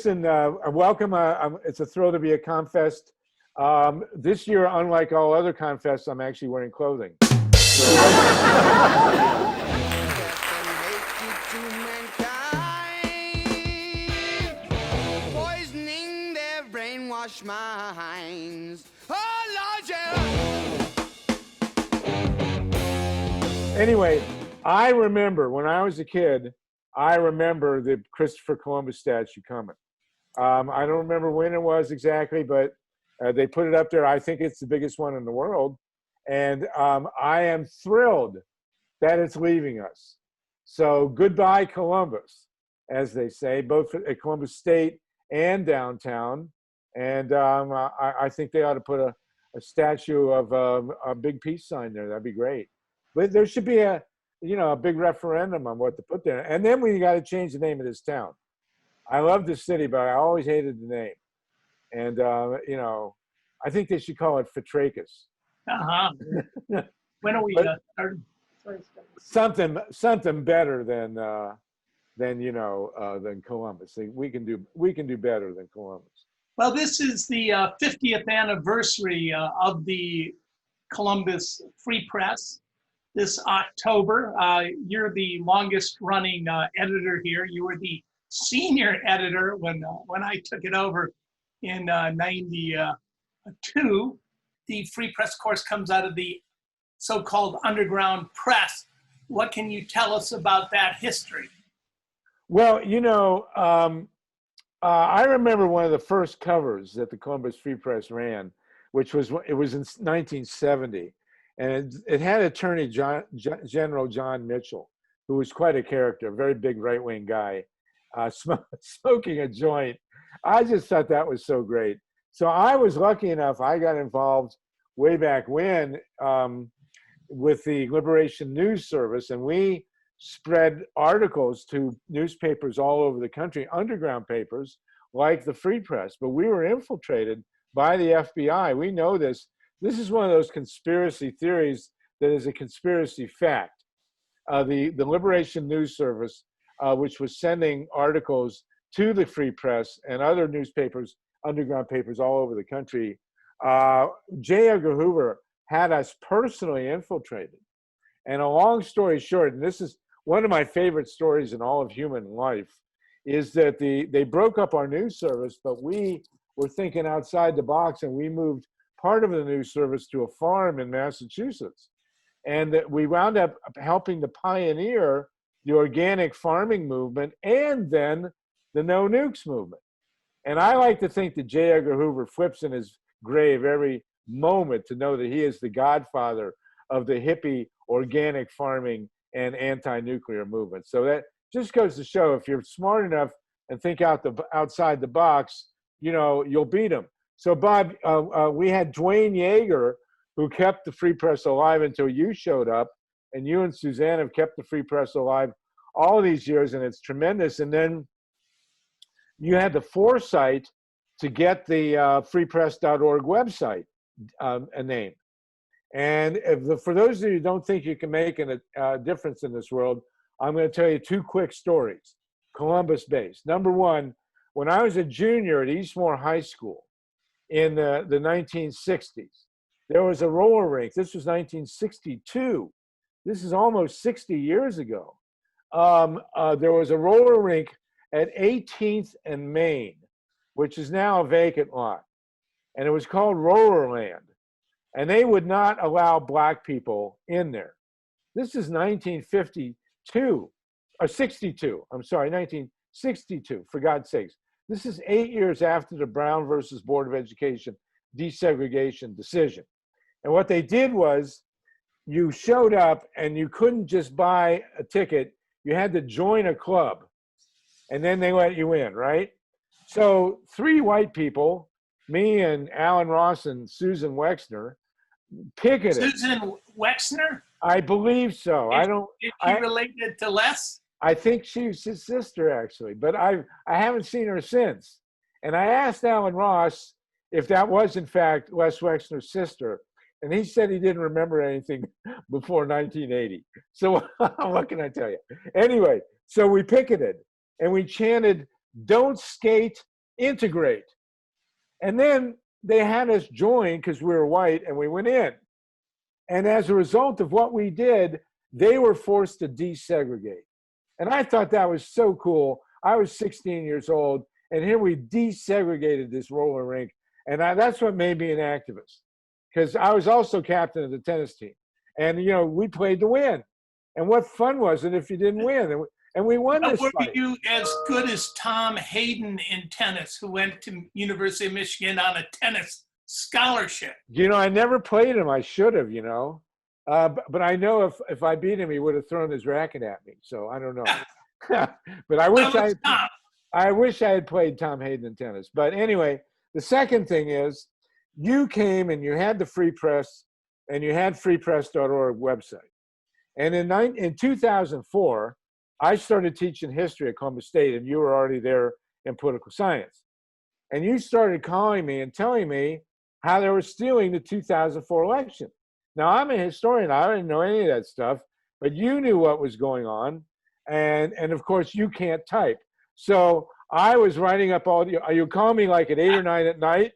Listen, welcome. It's a thrill to be at ComFest. This year, unlike all other ComFests, I'm actually wearing clothing. Poisoning their brainwashed minds. Oh, Lord, yeah. Anyway, I remember when I was a kid, I remember the Christopher Columbus statue coming. I don't remember when it was exactly, but they put it up there. I think it's the biggest one in the world. And I am thrilled that it's leaving us. So goodbye, Columbus, as they say, both at Columbus State and downtown. And I think they ought to put a statue of a big peace sign there. That'd be great. But there should be a big referendum on what to put there. And then we got to change the name of this town. I love this city, but I always hated the name. And, I think they should call it Fitrakis. When are we starting? Something better than Columbus. We can do better than Columbus. Well, this is the 50th anniversary of the Columbus Free Press. This October, you're the longest running editor here. You were the senior editor when I took it over in 92. The Free Press, of course, comes out of the so-called underground press. What can you tell us about that history? Well, I remember one of the first covers that the Columbus Free Press ran, which was in 1970. And it had Attorney General John Mitchell, who was quite a character, a very big right-wing guy, smoking a joint. I just thought that was so great. So I was lucky enough, I got involved way back when with the Liberation News Service, and we spread articles to newspapers all over the country, underground papers like the Free Press, but we were infiltrated by the FBI. We know this. This is one of those conspiracy theories that is a conspiracy fact. The Liberation News Service, which was sending articles to the Free Press and other newspapers, underground papers all over the country, J. Edgar Hoover had us personally infiltrated. And a long story short, and this is one of my favorite stories in all of human life, is that they broke up our news service, but we were thinking outside the box, and we moved part of the news service to a farm in Massachusetts. And that we wound up helping to pioneer the organic farming movement and then the no nukes movement. And I like to think that J. Edgar Hoover flips in his grave every moment to know that he is the godfather of the hippie organic farming and anti-nuclear movement. So that just goes to show, if you're smart enough and think outside the box, you'll beat them. So Bob, we had Dwayne Yeager, who kept the Free Press alive until you showed up, and you and Suzanne have kept the Free Press alive all these years, and it's tremendous. And then you had the foresight to get the freepress.org website a name. And for those of you who don't think you can make a difference in this world, I'm going to tell you two quick stories, Columbus-based. Number one, when I was a junior at Eastmore High School in the 1960s, there was a roller rink. This was 1962. This is almost 60 years ago. There was a roller rink at 18th and Main, which is now a vacant lot. And it was called Rollerland. And they would not allow black people in there. This is 1952, or 62, I'm sorry, 1962, for God's sakes. This is 8 years after the Brown versus Board of Education desegregation decision. And what they did was, you showed up and you couldn't just buy a ticket, you had to join a club, and then they let you in, right? So 3 white people, me and Alan Ross and Susan Wexner, picketed. Susan Wexner? I believe so. Is she related to Les? I think she's his sister, actually, but I haven't seen her since. And I asked Alan Ross if that was, in fact, Les Wexner's sister, and he said he didn't remember anything before 1980. So what can I tell you? Anyway, so we picketed, and we chanted, "Don't skate, integrate. And then they had us join because we were white and we went in. And as a result of what we did, they were forced to desegregate. And I thought that was so cool. I was 16 years old, and here we desegregated this roller rink. And that's what made me an activist, because I was also captain of the tennis team. And, you know, we played to win. And what fun was it if you didn't win? And we won this Were fight. you as good as Tom Hayden in tennis, who went to University of Michigan on a tennis scholarship? You know, I never played him. I should have, you know. But I know if I beat him, he would have thrown his racket at me. So I don't know. But I wish I had played Tom Hayden in tennis. But anyway, the second thing is you came and you had the Free Press and you had freepress.org website. And in 2004, I started teaching history at Columbus State, and you were already there in political science. And you started calling me and telling me how they were stealing the 2004 election. Now, I'm a historian. I didn't know any of that stuff, but you knew what was going on. And of course, you can't type. So I was writing up you call me like at 8 or 9 at night,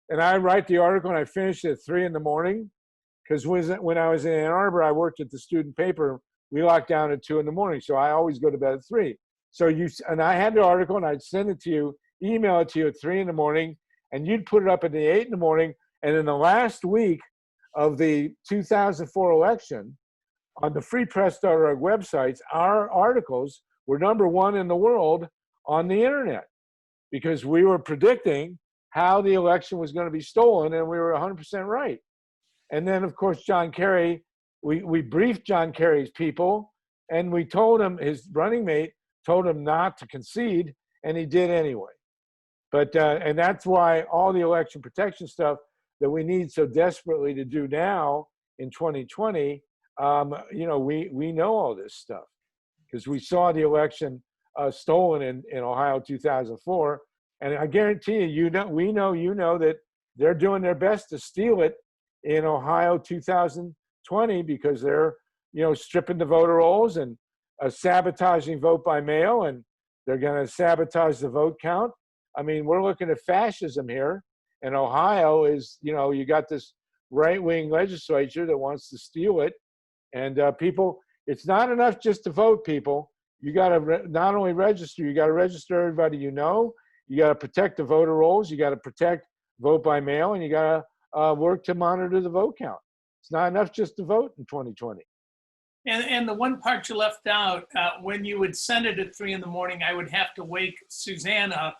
and I write the article, and I finish it at 3 in the morning. Because when I was in Ann Arbor, I worked at the student paper. We locked down at 2 in the morning. So I always go to bed at 3. And I had the article, and I'd send it to you, email it to you at 3 in the morning, and you'd put it up at the 8 in the morning. And in the last week of the 2004 election, on the freepress.org websites, our articles were #1 in the world on the internet, because we were predicting how the election was going to be stolen, and we were 100% right. And then, of course, John Kerry, we briefed John Kerry's people, and we told him, his running mate told him not to concede, and he did anyway. But and that's why all the election protection stuff that we need so desperately to do now in 2020, you know, we know all this stuff because we saw the election stolen in Ohio 2004, and I guarantee you, we know that they're doing their best to steal it in Ohio 2020, because they're, you know, stripping the voter rolls and sabotaging vote by mail, and they're going to sabotage the vote count. I mean, we're looking at fascism here, and Ohio is, you know, you got this right-wing legislature that wants to steal it, and people, it's not enough just to vote, people. You got to not only register, you got to register everybody you know, you got to protect the voter rolls, you got to protect vote by mail, and you got to work to monitor the vote count. It's not enough just to vote in 2020. And the one part you left out, when you would send it at 3 in the morning, I would have to wake Suzanne up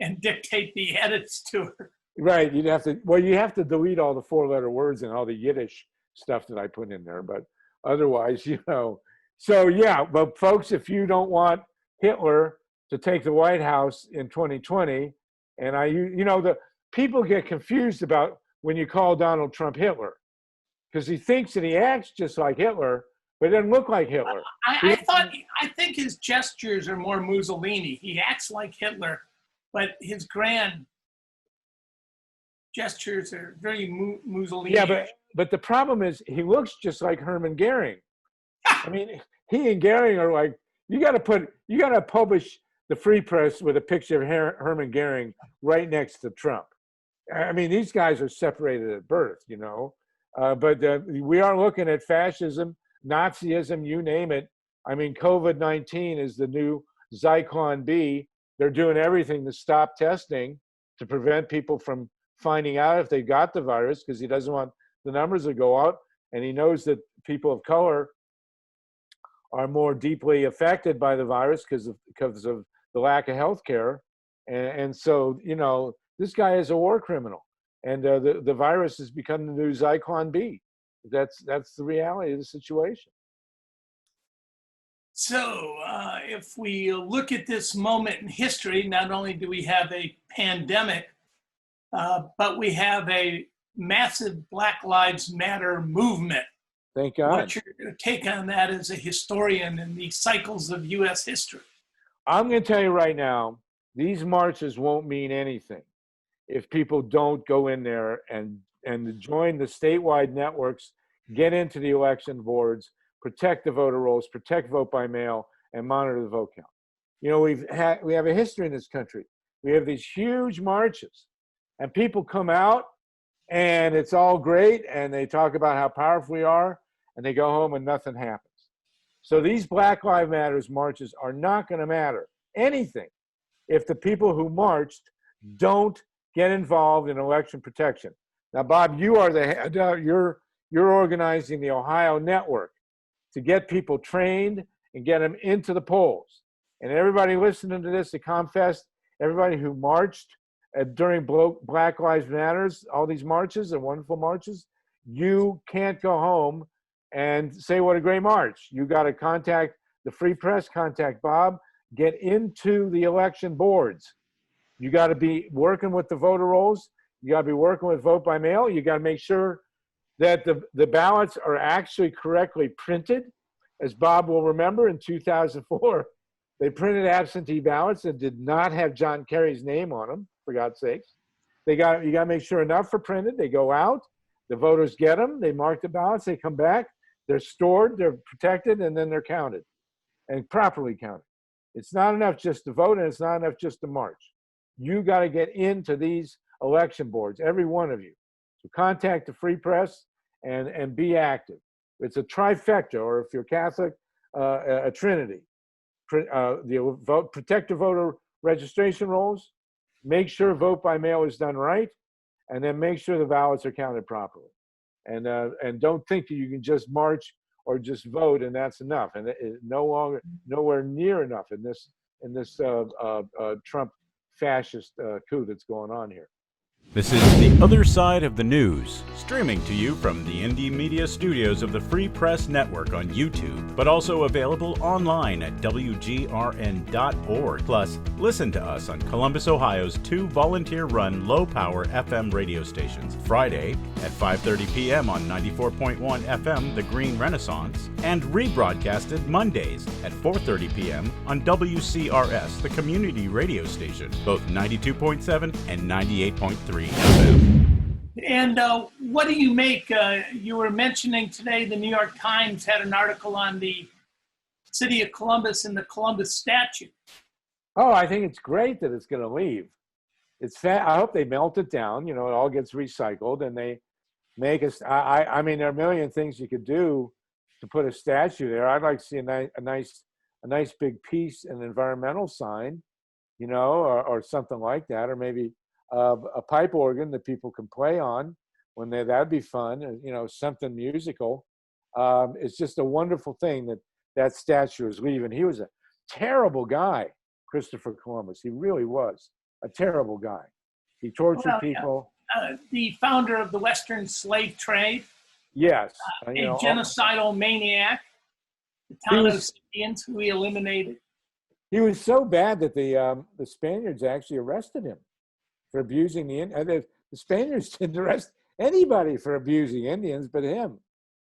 and dictate the edits to her. Right, you have to delete all the 4-letter words and all the Yiddish stuff that I put in there, but otherwise, you know. So yeah, but folks, if you don't want Hitler to take the White House in 2020, and you know, the people get confused about when you call Donald Trump Hitler, because he thinks that he acts just like Hitler, but it doesn't look like Hitler. I think his gestures are more Mussolini. He acts like Hitler, but his grand gestures are very Mussolini. Yeah, but the problem is he looks just like Hermann Goering. I mean, he and Goering are like, you got to publish the Free Press with a picture of Hermann Goering right next to Trump. I mean, these guys are separated at birth, you know. But we are looking at fascism, Nazism, you name it. I mean, COVID-19 is the new Zyklon B. They're doing everything to stop testing to prevent people from finding out if they got the virus, because he doesn't want the numbers to go up. And he knows that people of color are more deeply affected by the virus because of the lack of health care. And so, you know, this guy is a war criminal. And the virus has become the new Zyklon B. That's the reality of the situation. So if we look at this moment in history, not only do we have a pandemic, but we have a massive Black Lives Matter movement. Thank God. What's your take on that as a historian in the cycles of U.S. history? I'm going to tell you right now, these marches won't mean anything if people don't go in there and join the statewide networks, get into the election boards, protect the voter rolls, protect vote by mail, and monitor the vote count. You know, we have a history in this country. We have these huge marches, and people come out, and it's all great, and they talk about how powerful we are, and they go home and nothing happens. So these Black Lives Matters marches are not going to matter anything if the people who marched don't get involved in election protection. Now, Bob, you are the head. You're organizing the Ohio network to get people trained and get them into the polls. And everybody listening to this, the Comfest, everybody who marched during Black Lives Matters, all these marches and wonderful marches, you can't go home and say what a great march. You got to contact the Free Press, contact Bob, get into the election boards. You got to be working with the voter rolls. You got to be working with vote by mail. You got to make sure that the ballots are actually correctly printed. As Bob will remember, in 2004, they printed absentee ballots that did not have John Kerry's name on them, for God's sakes. You got to make sure enough are printed. They go out, the voters get them, they mark the ballots, they come back, they're stored, they're protected, and then they're counted, and properly counted. It's not enough just to vote, and it's not enough just to march. You got to get into these election boards, every one of you. So contact the Free Press and be active. It's a trifecta, or if you're Catholic, a trinity. Protect the voter registration rolls, make sure vote by mail is done right, and then make sure the ballots are counted properly. And don't think that you can just march or just vote and that's enough. And it's nowhere near enough in this Trump fascist coup that's going on here. This is The Other Side of the News, streaming to you from the Indy-Media studios of the Free Press Network on YouTube, but also available online at WGRN.org. Plus, listen to us on Columbus, Ohio's 2 volunteer-run low-power FM radio stations, Friday at 5:30 p.m. on 94.1 FM, The Green Renaissance, and rebroadcasted Mondays at 4:30 p.m. on WCRS, the community radio station, both 92.7 and 98.3. And what do you make? You were mentioning today the New York Times had an article on the city of Columbus and the Columbus statue. Oh, I think it's great that it's going to leave. I hope they melt it down. You know, it all gets recycled, and they make us. I mean, there are a million things you could do to put a statue there. I'd like to see a nice big peace and environmental sign, you know, or something like that, or maybe a pipe organ that people can play on that'd be fun, you know, something musical. It's just a wonderful thing that statue is leaving. He was a terrible guy, Christopher Columbus. He really was a terrible guy. He tortured people. The founder of the Western slave trade. Yes. A genocidal maniac. The Tanos Indians who he eliminated. He was so bad that the Spaniards actually arrested him for abusing the Indians. The Spaniards didn't arrest anybody for abusing Indians but him.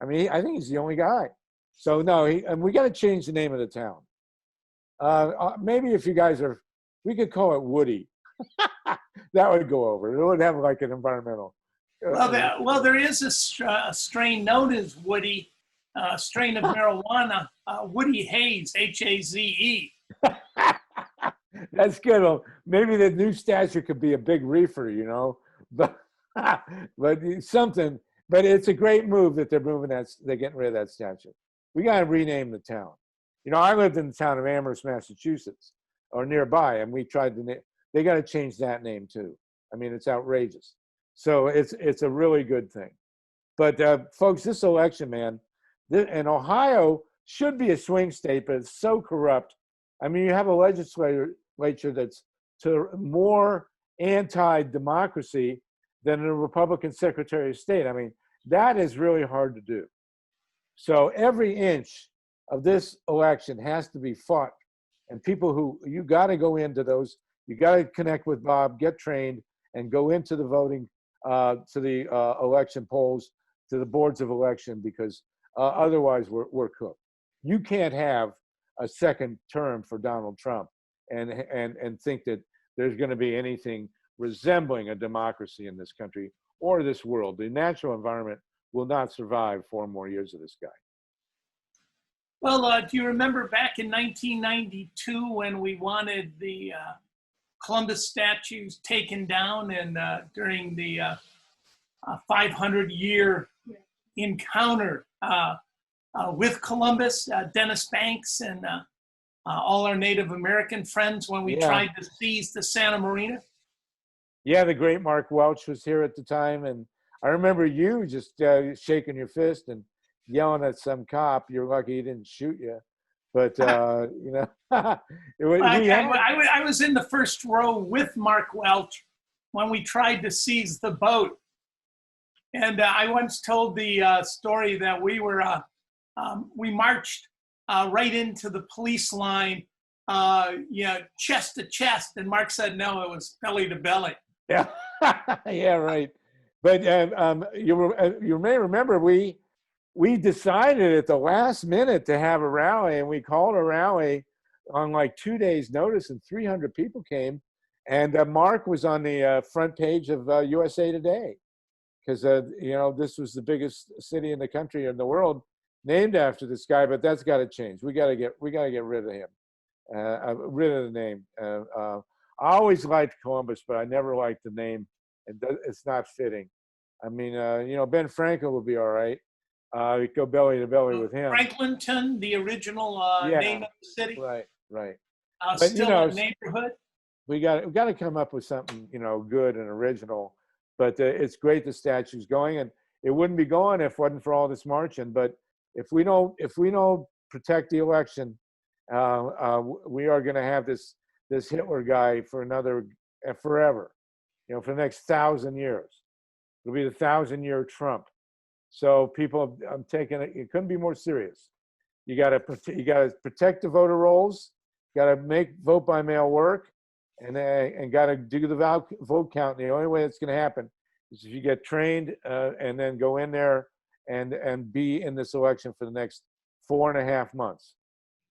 I mean, I think he's the only guy. So no, and we got to change the name of the town. Maybe if you guys we could call it Woody. That would go over. It would have like an environmental. Well, there is a strain known as Woody, strain of marijuana, Woody Haze, Haze. That's good. Well, maybe the new statue could be a big reefer, you know, but something. But it's a great move that they're getting rid of that statue. We got to rename the town. You know, I lived in the town of Amherst, Massachusetts, or nearby, and we tried to. They got to change that name too. I mean, it's outrageous. So it's a really good thing. But folks, this election, man, and Ohio should be a swing state, but it's so corrupt. I mean, you have a legislature that's more anti-democracy than a Republican Secretary of State. I mean, that is really hard to do. So every inch of this election has to be fought. And you got to go into those, you got to connect with Bob, get trained, and go into the voting, to the election polls, to the boards of election, because otherwise we're cooked. You can't have a second term for Donald Trump and think that there's going to be anything resembling a democracy in this country or this world. The natural environment will not survive 4 more years of this guy. Well, do you remember back in 1992 when we wanted the Columbus statues taken down, and during the 500-year encounter with Columbus, Dennis Banks and all our Native American friends, when we tried to seize the Santa Marina? Yeah, the great Mark Welch was here at the time, and I remember you just shaking your fist and yelling at some cop. You're lucky he didn't shoot you, but you know, I was in the first row with Mark Welch when we tried to seize the boat, and I once told the story that we marched right into the police line, chest to chest, and Mark said no, it was belly to belly. Yeah, yeah, right. But you may remember we decided at the last minute to have a rally, and we called a rally on like 2 days' notice, and 300 people came, and Mark was on the front page of USA Today, because this was the biggest city in the country in the world named after this guy. But that's got to change. We got to get rid of him, rid of the name. I always liked Columbus, but I never liked the name. It's not fitting. I mean, Ben Franklin would be all right. We go belly to belly with him. Franklinton, the original name of the city. Right. But, still a neighborhood. We got to come up with something, good and original. But it's great the statue's going, and it wouldn't be going if it wasn't for all this marching. But if we don't protect the election, we are going to have this Hitler guy for forever, for the next 1,000 years. It'll be the 1,000-year Trump. So people, I'm taking it. It couldn't be more serious. You got to protect the voter rolls. Got to make vote by mail work, and got to do the vote count. And the only way it's going to happen is if you get trained and then go in there and be in this election for the next 4.5 months.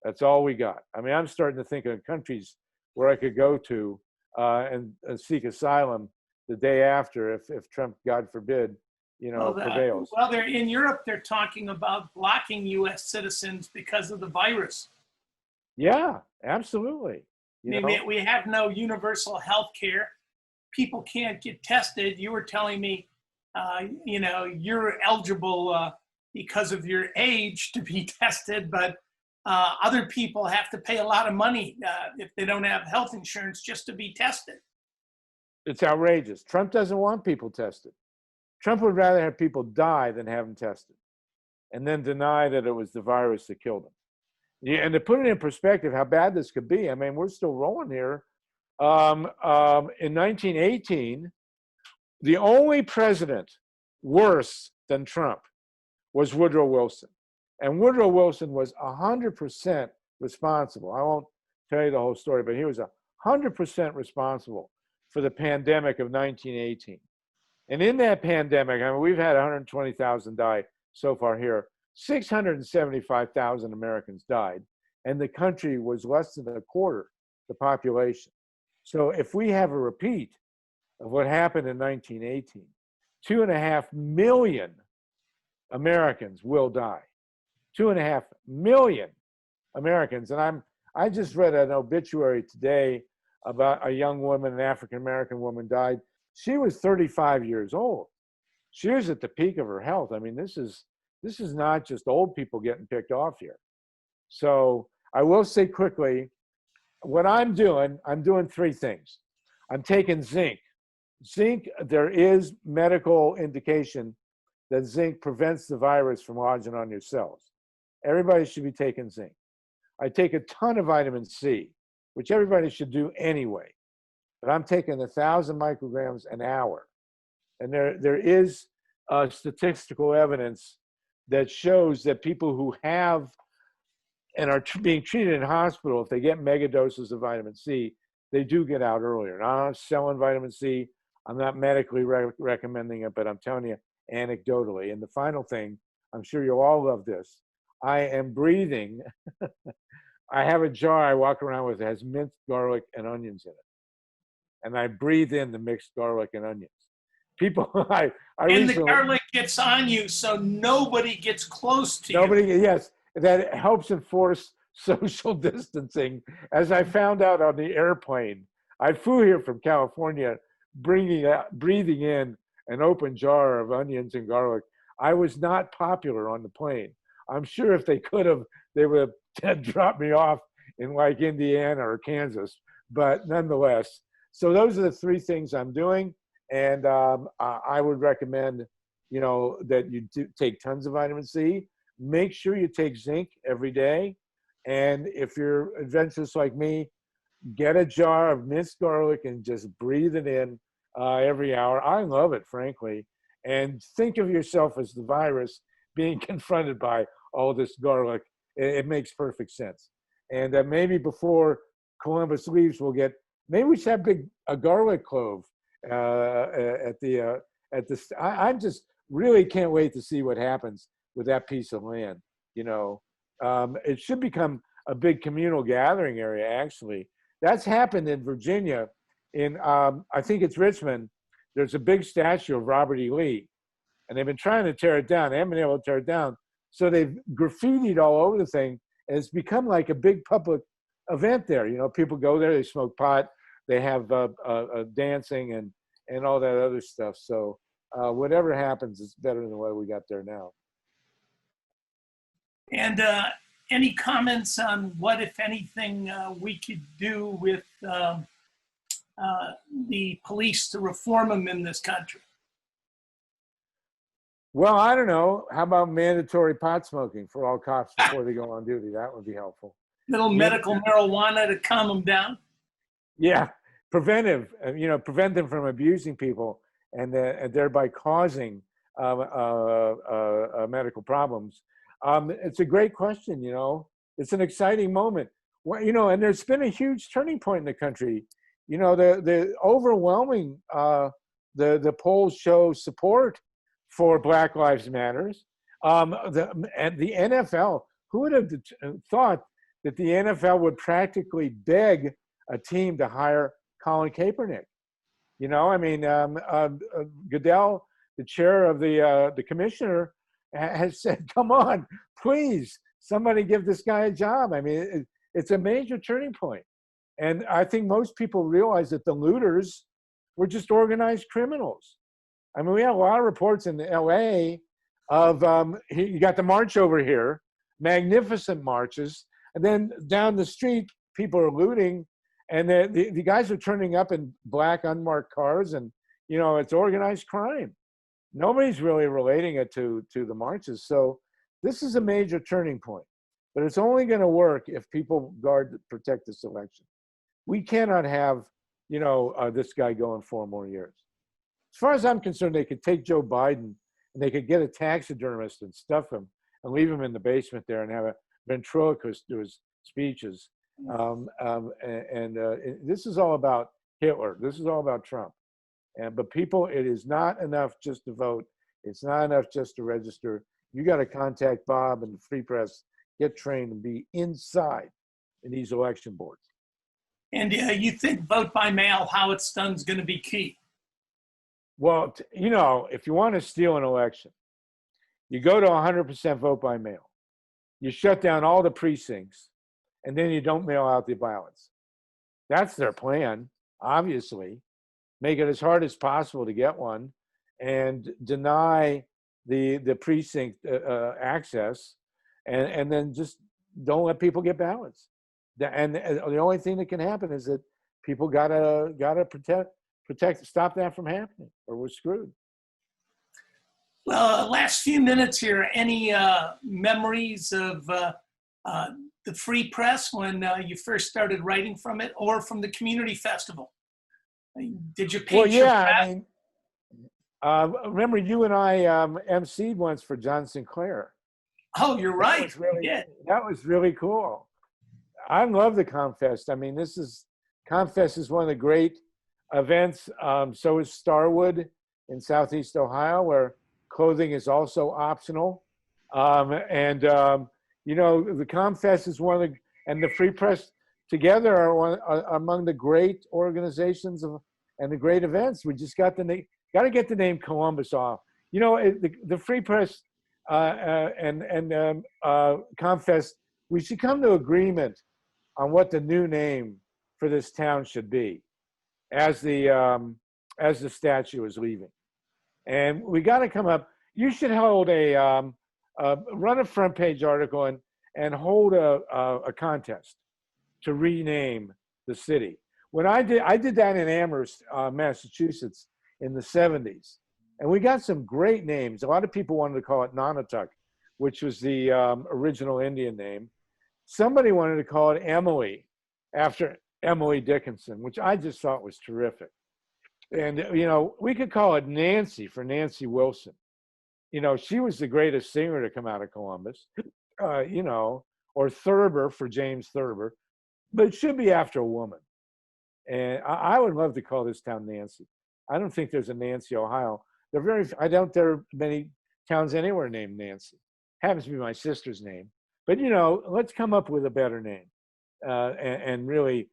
That's all we got. I mean, I'm starting to think of countries where I could go to and seek asylum the day after if Trump, God forbid, prevails. Well, they're in Europe. They're talking about blocking U.S. citizens because of the virus. Yeah, absolutely. We have no universal health care. People can't get tested. You were telling me, you're eligible because of your age to be tested, but other people have to pay a lot of money if they don't have health insurance just to be tested. It's outrageous. Trump doesn't want people tested. Trump would rather have people die than have them tested, and then deny that it was the virus that killed them. Yeah, and to put it in perspective, how bad this could be. I mean, we're still rolling here. In 1918, the only president worse than Trump was Woodrow Wilson. And Woodrow Wilson was 100% responsible. I won't tell you the whole story, but he was 100% responsible for the pandemic of 1918. And in that pandemic, I mean, we've had 120,000 die so far here. 675,000 Americans died, and the country was less than a quarter the population. So if we have a repeat of what happened in 1918, 2.5 million Americans will die. 2.5 million Americans. And I just read an obituary today about a young woman, an African-American woman died. She was 35 years old. She was at the peak of her health. I mean, this is not just old people getting picked off here. So I will say quickly, what I'm doing 3 things. I'm taking zinc. Zinc, there is medical indication that zinc prevents the virus from lodging on your cells. Everybody should be taking zinc. I take a ton of vitamin C, which everybody should do anyway. But I'm taking 1,000 micrograms an hour. And there is statistical evidence that shows that people who have and are being treated in hospital, if they get mega doses of vitamin C, they do get out earlier. Now, I'm not selling vitamin C. I'm not medically recommending it, but I'm telling you anecdotally. And the final thing, I'm sure you'll all love this. I am breathing. I have a jar I walk around with that has minced garlic and onions in it. And I breathe in the mixed garlic and onions. People, and the garlic gets on you, so nobody gets close to you. Yes. that helps enforce social distancing. As I found out on the airplane, I flew here from California, breathing in an open jar of onions and garlic. I was not popular on the plane. I'm sure if they could have, they would have dropped me off in like Indiana or Kansas. But nonetheless, so those are the three things I'm doing, and I would recommend, that you take tons of vitamin C. Make sure you take zinc every day, and if you're adventurous like me, get a jar of minced garlic and just breathe it in every hour. I love it, frankly, and think of yourself as the virus being confronted by all this garlic. It makes perfect sense. And maybe before Columbus leaves, maybe we should have a garlic clove at the. I just really can't wait to see what happens with that piece of land. It should become a big communal gathering area. Actually, that's happened in Virginia. In I think it's Richmond. There's a big statue of Robert E. Lee, and they've been trying to tear it down. They haven't been able to tear it down, so they've graffitied all over the thing, and it's become like a big public event there. People go there, they smoke pot, they have dancing and all that other stuff. So whatever happens, it's better than what we got there now. And any comments on what, if anything, we could do with the police to reform them in this country? Well, I don't know. How about mandatory pot smoking for all cops before they go on duty? That would be helpful. Little medical marijuana to calm them down? Yeah. Preventive, prevent them from abusing people and thereby causing medical problems. It's a great question, It's an exciting moment. Well, and there's been a huge turning point in the country. The overwhelming, the polls show support for Black Lives Matters. And the NFL, who would have thought that the NFL would practically beg a team to hire Colin Kaepernick? Goodell, the chair of the commissioner, has said, come on, please, somebody give this guy a job. It's a major turning point. And I think most people realize that the looters were just organized criminals. We had a lot of reports in LA of, you got the march over here, magnificent marches, and then down the street, people are looting, and the guys are turning up in black unmarked cars, and, it's organized crime. Nobody's really relating it to the marches. So this is a major turning point, but it's only going to work if people protect this election. We cannot have, this guy going 4 more years. As far as I'm concerned, they could take Joe Biden and they could get a taxidermist and stuff him and leave him in the basement there and have a ventriloquist do his speeches. This is all about Hitler. This is all about Trump. But people, it is not enough just to vote. It's not enough just to register. You got to contact Bob and the Free Press, get trained and be inside in these election boards. And you think vote by mail, how it's done, is going to be key? Well, if you want to steal an election, you go to 100% vote by mail. You shut down all the precincts, and then you don't mail out the ballots. That's their plan, obviously. Make it as hard as possible to get one and deny the precinct access, and then just don't let people get ballots. And the only thing that can happen is that people gotta protect, stop that from happening, or we're screwed. Well, last few minutes here, any memories of the Free Press when you first started writing from it, or from the community festival? Did you paint your path? Remember you and I emceed once for John Sinclair. Oh, you're right. That was really cool. I love the ComFest. ComFest is one of the great events. So is Starwood in Southeast Ohio, where clothing is also optional. The ComFest is one of the, and the Free Press together are among the great organizations and the great events. We just got to get the name Columbus off. The Free Press, ComFest, we should come to agreement on what the new name for this town should be as the statue is leaving. And we got to come up. You should hold run a front page article and hold a contest to rename the city. When I did that in Amherst, Massachusetts in the 70s. And we got some great names. A lot of people wanted to call it Nonotuck, which was the original Indian name. Somebody wanted to call it Emily, after Emily Dickinson, which I just thought was terrific. And, you know, we could call it Nancy for Nancy Wilson. You know, she was the greatest singer to come out of Columbus, you know, or Thurber for James Thurber, but it should be after a woman. And I would love to call this town Nancy. I don't think there's a Nancy, Ohio. I doubt there are many towns anywhere named Nancy. Happens to be my sister's name. But, you know, let's come up with a better name. And really,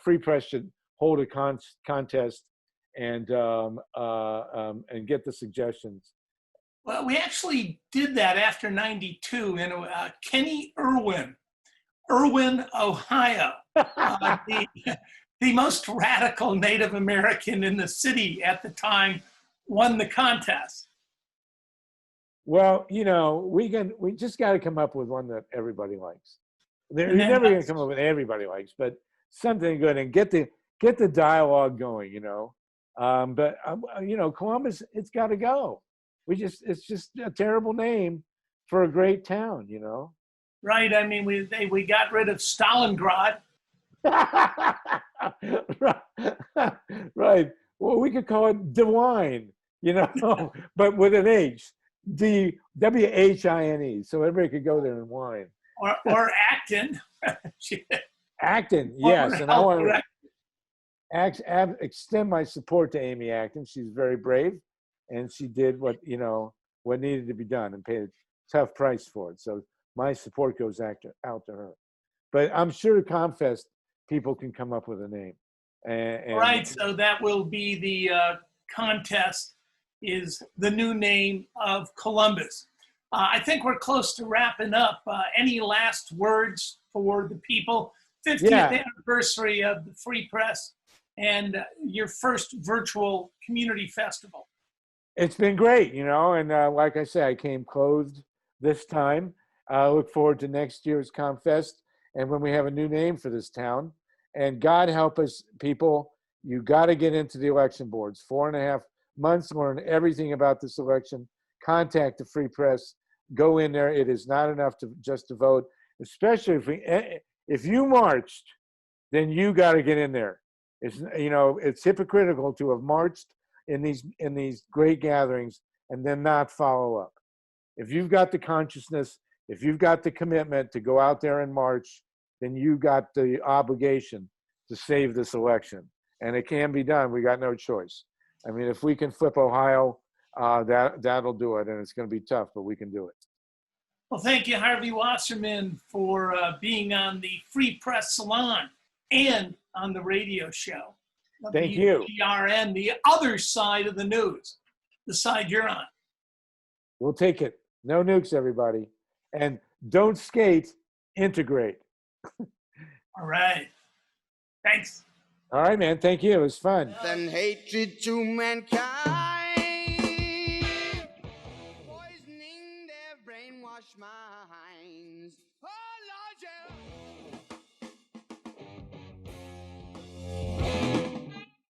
Free Press should hold a contest and get the suggestions. Well, we actually did that after '92 in Kenny Irwin, Ohio, the most radical Native American in the city at the time, won the contest. Well, you know, we just got to come up with one that everybody likes. You're never going to come up with everybody likes, but something good and get the dialogue going. You know, but you know, Columbus, it's got to go. It's just a terrible name for a great town. You know. Right. I mean, we got rid of Stalingrad. Right. Well, we could call it DeWine, you know, but with an H, DWHINE, so everybody could go there and whine. Or Acton. Acton, yes, and I want to extend my support to Amy Acton. She's very brave, and she did what needed to be done and paid a tough price for it. So my support goes out to her. But I'm sure ComFest people can come up with a name. Right, so that will be the contest, is the new name of Columbus. I think we're close to wrapping up. Any last words for the people? 50th anniversary of the Free Press and your first virtual community festival. It's been great, you know, and like I said, I came clothed this time. I look forward to next year's ComFest and when we have a new name for this town. And God help us, people, you got to get into the election boards. 4.5 months, learn everything about this election. Contact the Free Press. Go in there. It is not enough to vote, especially if you marched, then you got to get in there. It's hypocritical to have marched in these great gatherings and then not follow up. If you've got the consciousness, if you've got the commitment to go out there and march, then you got the obligation to save this election. And it can be done. We got no choice. I mean, if we can flip Ohio, that'll do it. And it's going to be tough, but we can do it. Well, thank you, Harvey Wasserman, for being on the Free Press Salon and on the radio show. Thank you. WGRN, the other side of the news, the side you're on. We'll take it. No nukes, everybody. And don't skate, integrate. All right. Thanks. All right, man. Thank you. It was fun. And hatred to mankind.